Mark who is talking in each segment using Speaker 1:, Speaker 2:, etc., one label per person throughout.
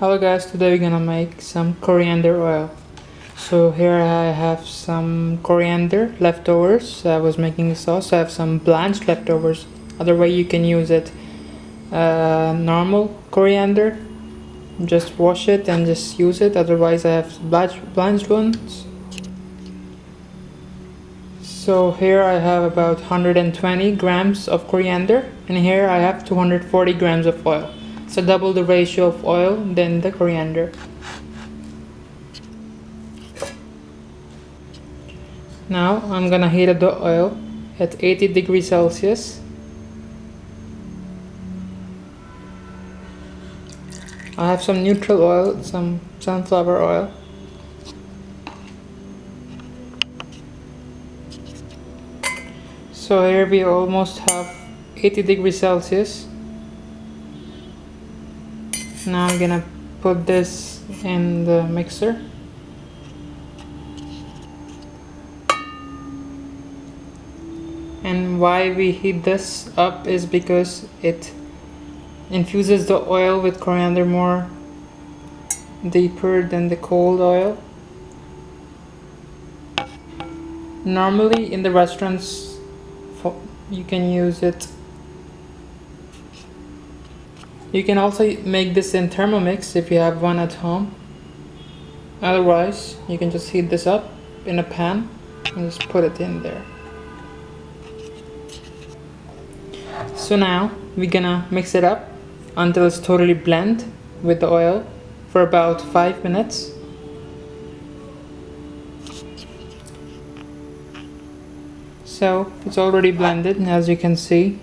Speaker 1: Hello guys, today we're gonna make some coriander oil. So here I have some coriander leftovers. I was making a sauce. I have some blanched leftovers. Other way you can use it. Normal coriander, just wash it and just use it. Otherwise I have blanched ones. So here I have about 120 grams of coriander, and here I have 240 grams of oil. So double the ratio of oil than the coriander. Now I'm gonna heat up the oil at 80 degrees Celsius. I have some neutral oil, some sunflower oil. So here we almost have 80 degrees Celsius. Now I'm gonna put this in the mixer. And why we heat this up is because it infuses the oil with coriander more deeper than the cold oil. Normally in the restaurants you can use it. You can also make this in Thermomix if you have one at home. Otherwise you can just heat this up in a pan and just put it in there. So now we're gonna mix it up until it's totally blend with the oil for about 5 minutes. So it's already blended, and as you can see,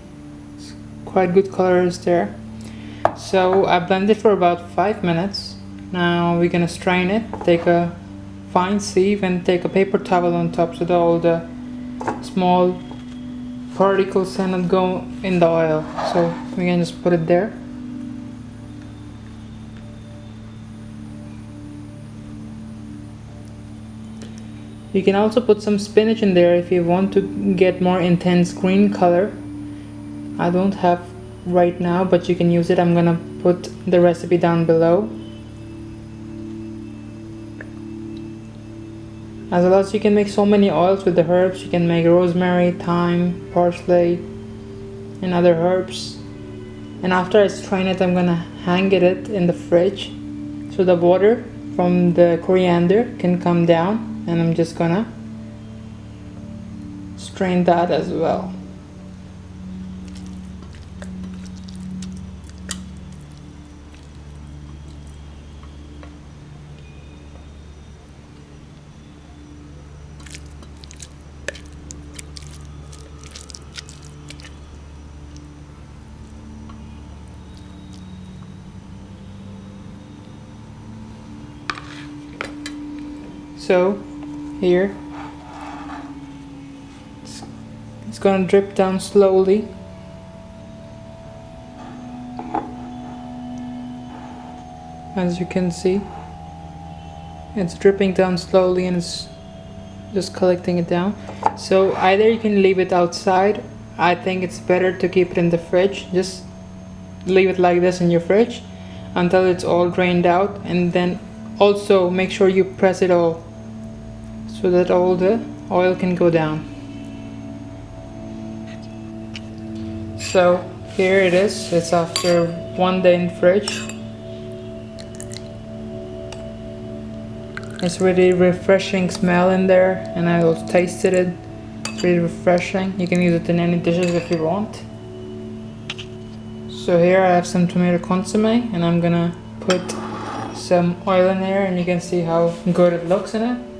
Speaker 1: it's quite good color is there. So I blended for about 5 minutes. Now we're gonna strain it, take a fine sieve and take a paper towel on top so that all the small particles cannot go in the oil. So we can just put it there. You can also put some spinach in there if you want to get more intense green color. I don't have right now, but you can use it. I'm gonna put the recipe down below. As well as you can make so many oils with the herbs. You can make rosemary, thyme, parsley and other herbs. And after I strain it, I'm gonna hang it in the fridge so the water from the coriander can come down, and I'm just gonna strain that as well. So here it's gonna drip down slowly. As you can see, it's dripping down slowly and it's just collecting it down. So either you can leave it outside. I think it's better to keep it in the fridge. Just leave it like this in your fridge until it's all drained out, and then also make sure you press it all so that all the oil can go down. So here it is. It's after 1 day in the fridge. It's really refreshing smell in there, and I also tasted it. It's really refreshing. You can use it in any dishes if you want. So here I have some tomato consomme, and I'm gonna put some oil in there, and you can see how good it looks in it.